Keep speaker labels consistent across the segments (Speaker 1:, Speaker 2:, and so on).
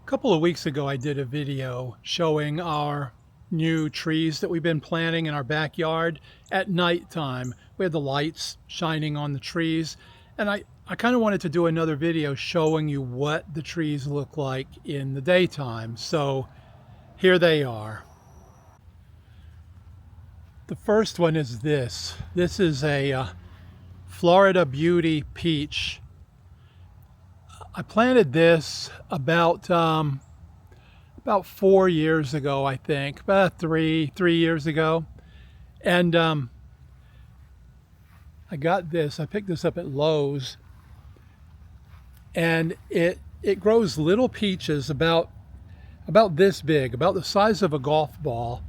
Speaker 1: A couple of weeks ago, I did a video showing our new trees that we've been planting in our backyard at nighttime. We had the lights shining on the trees, and I kind of wanted to do another video showing you what the trees look like in the daytime. So here they are. The first one is this. This is a Florida Beauty peach. I planted this about 4 years ago, I think, about three years ago. And I got this. I picked this up at Lowe's, and it grows little peaches about this big, about the size of a golf ball,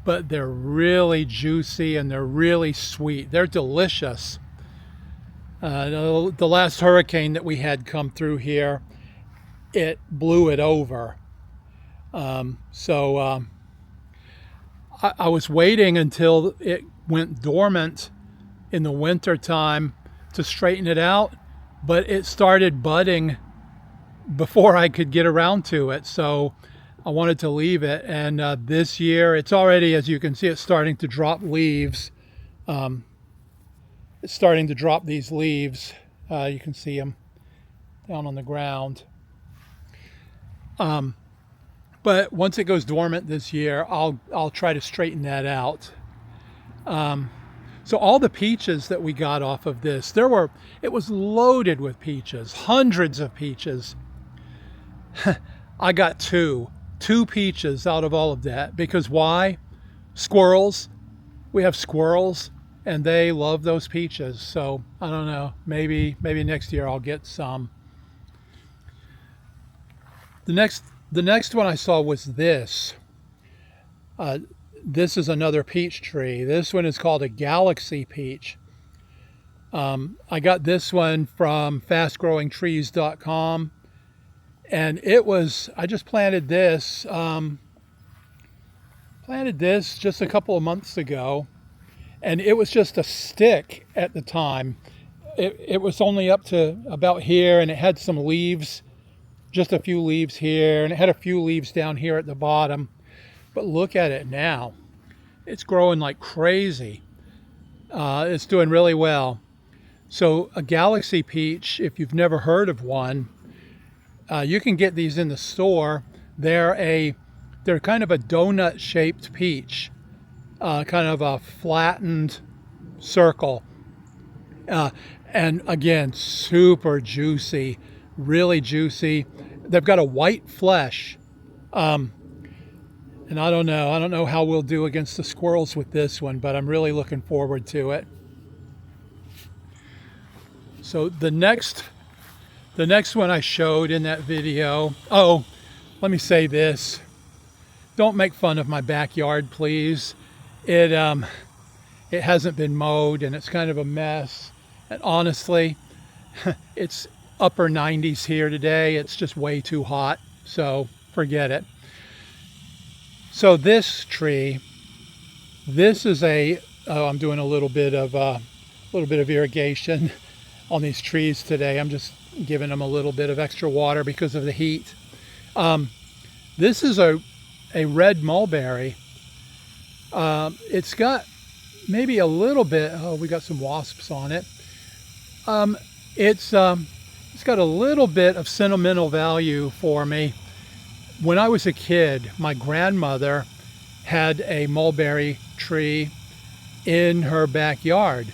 Speaker 1: but they're really juicy and they're really sweet. They're delicious. The last hurricane that we had come through here, it blew it over. So I was waiting until it went dormant in the winter time to straighten it out, but it started budding before I could get around to it. So I wanted to leave it. And this year, it's already, as you can see, it's starting to drop leaves. It's starting to drop these leaves. You can see them down on the ground. But once it goes dormant this year, I'll try to straighten that out. So all the peaches that we got off of this, it was loaded with peaches, hundreds of peaches. I got two peaches out of all of that, because why? Squirrels. We have squirrels, and they love those peaches. So I don't know, maybe next year I'll get some. The next one I saw was this. This is another peach tree. This one is called a Galaxy peach. I got this one from fastgrowingtrees.com, and I just planted this just a couple of months ago, and it was just a stick at the time. It was only up to about here, and it had some leaves, just a few leaves here, and it had a few leaves down here at the bottom. But look at it now. It's growing like crazy. It's doing really well. So a Galaxy peach, if you've never heard of one, you can get these in the store. They're kind of a donut-shaped peach, kind of a flattened circle. And again, super juicy, really juicy. They've got a white flesh. And I don't know how we'll do against the squirrels with this one, but I'm really looking forward to it. So the next one I showed in that video, let me say this. Don't make fun of my backyard, please. It hasn't been mowed, and it's kind of a mess. And honestly, it's upper 90s here today. It's just way too hot, so forget it. So this tree, this is I'm doing a little bit of irrigation on these trees today. I'm just giving them a little bit of extra water because of the heat. This is a red mulberry. It's got maybe a little bit, we got some wasps on it. It's got a little bit of sentimental value for me. When I was a kid, my grandmother had a mulberry tree in her backyard.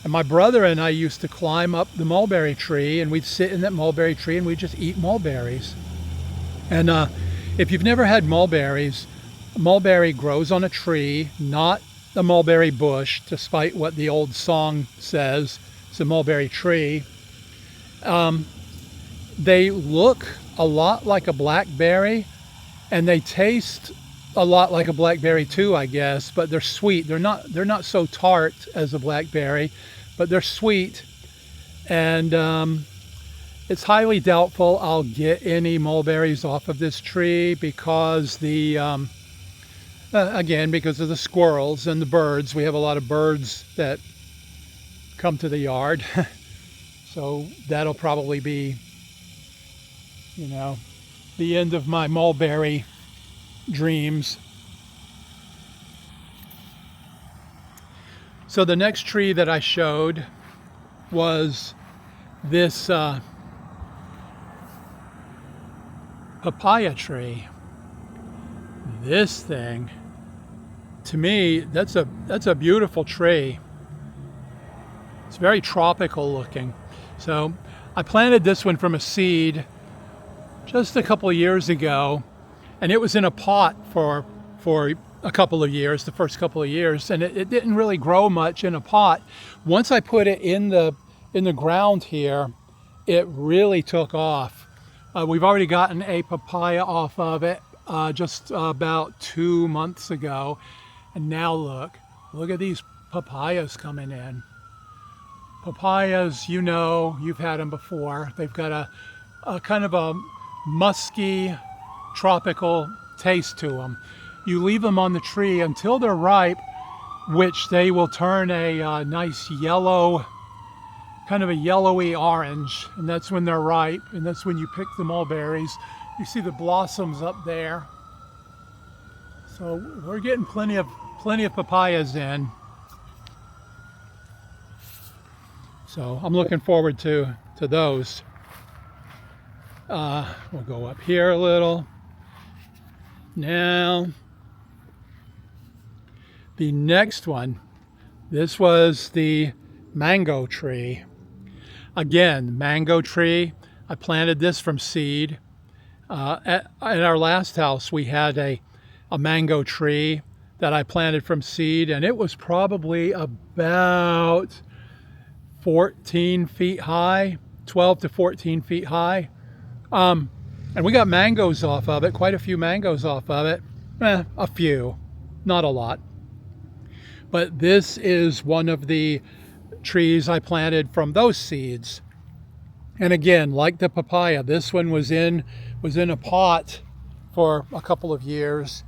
Speaker 1: And my brother and I used to climb up the mulberry tree, and we'd sit in that mulberry tree and we'd just eat mulberries. And if you've never had mulberries, mulberry grows on a tree, not a mulberry bush, despite what the old song says. It's a mulberry tree. They look a lot like a blackberry, and they taste a lot like a blackberry too, I guess, but they're sweet. They're not so tart as a blackberry, but they're sweet. And it's highly doubtful I'll get any mulberries off of this tree because again, because of the squirrels and the birds. We have a lot of birds that come to the yard. So that'll probably be, the end of my mulberry dreams. So the next tree that I showed was this papaya tree. This thing, to me, that's a beautiful tree. It's very tropical looking. So I planted this one from a seed just a couple of years ago, and it was in a pot for a couple of years, the first couple of years, and it didn't really grow much in a pot. Once I put it in the ground here, it really took off. We've already gotten a papaya off of it just about 2 months ago, and now look at these papayas coming in. Papayas, you know, you've had them before. They've got a kind of a musky, tropical taste to them. You leave them on the tree until they're ripe, which they will turn a nice yellow, kind of a yellowy orange, and that's when they're ripe, and that's when you pick the mulberries. You see the blossoms up there. So we're getting plenty of papayas in. So I'm looking forward to those. We'll go up here a little. Now, the next one, this was the mango tree. Again, mango tree. I planted this from seed. At our last house, we had a mango tree that I planted from seed, and it was probably about 14 feet high, 12 to 14 feet high. And we got mangoes off of it, quite a few mangoes off of it. A few, not a lot. But this is one of the trees I planted from those seeds. And again, like the papaya, this one was in a pot for a couple of years.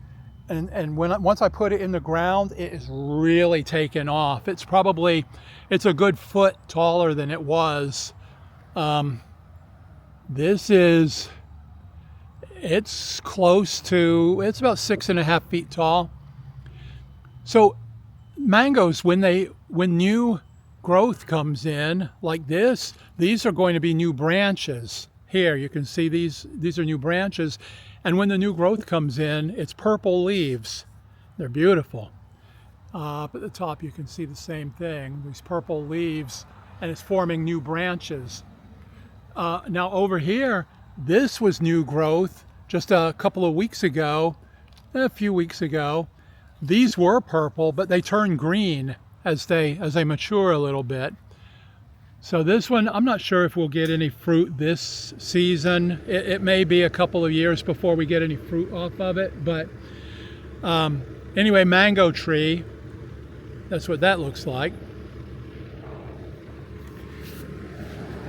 Speaker 1: And once I put it in the ground, it is really taken off. It's a good foot taller than it was. It's close to, it's about 6.5 feet tall. So mangoes, when new growth comes in like this, these are going to be new branches. Here you can see these are new branches. And when the new growth comes in, it's purple leaves. They're beautiful. Up at the top you can see the same thing, these purple leaves, and it's forming new branches. Now over here, this was new growth just a couple of weeks ago, a few weeks ago. These were purple, but they turn green as they mature a little bit. So this one, I'm not sure if we'll get any fruit this season. It may be a couple of years before we get any fruit off of it, but anyway, mango tree, that's what that looks like.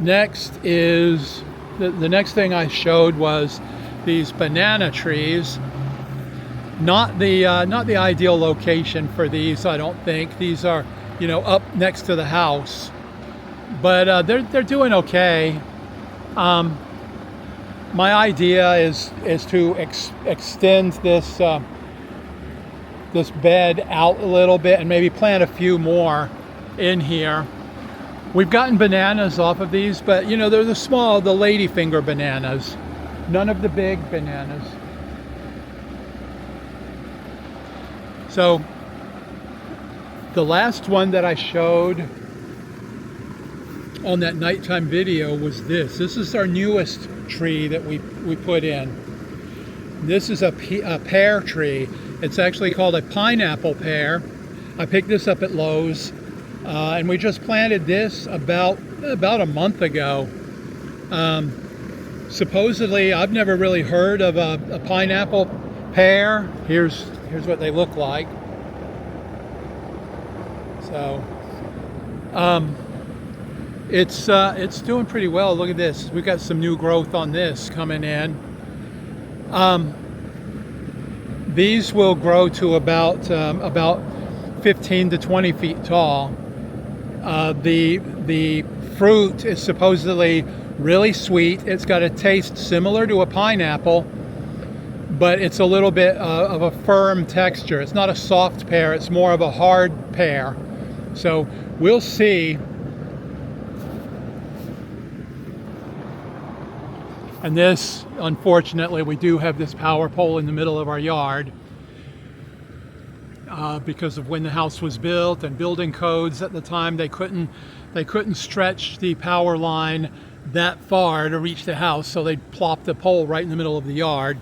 Speaker 1: Next is, the next thing I showed was these banana trees. Not the ideal location for these, I don't think. These are, up next to the house, but they're doing okay. My idea is to extend this this bed out a little bit and maybe plant a few more in here. We've gotten bananas off of these, but they're the small, the ladyfinger bananas, none of the big bananas. So the last one that I showed on that nighttime video was this. This is our newest tree that we put in. This is a pear tree. It's actually called a pineapple pear. I picked this up at Lowe's, and we just planted this about a month ago. Supposedly, I've never really heard of a pineapple pear. Here's what they look like. So it's doing pretty well. Look at this. We've got some new growth on this coming in. These will grow to about 15 to 20 feet tall. The fruit is supposedly really sweet. It's got a taste similar to a pineapple. but it's a little bit of a firm texture. It's not a soft pear, it's more of a hard pear. So we'll see. And this, unfortunately, we do have this power pole in the middle of our yard because of when the house was built and building codes at the time. They couldn't stretch the power line that far to reach the house, so they plopped the pole right in the middle of the yard.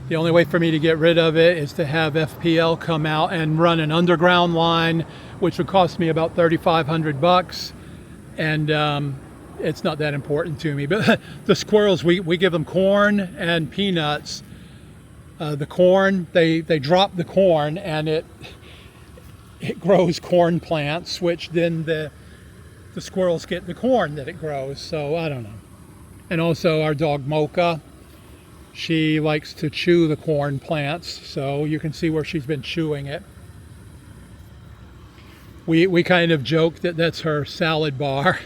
Speaker 1: The only way for me to get rid of it is to have FPL come out and run an underground line, which would cost me about $3,500, and it's not that important to me. But the squirrels, we give them corn and peanuts. The corn, they drop the corn, and it grows corn plants, which then the squirrels get the corn that it grows. So I don't know. And also our dog Mocha, she likes to chew the corn plants, so you can see where she's been chewing it. We kind of joke that that's her salad bar.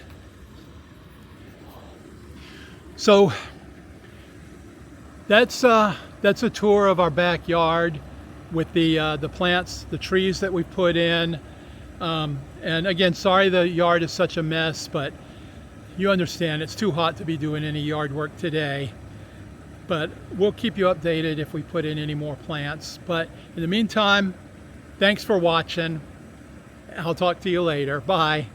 Speaker 1: So that's a tour of our backyard with the plants, the trees that we've put in. And again, sorry the yard is such a mess, but you understand it's too hot to be doing any yard work today. But we'll keep you updated if we put in any more plants. But in the meantime, thanks for watching. I'll talk to you later. Bye.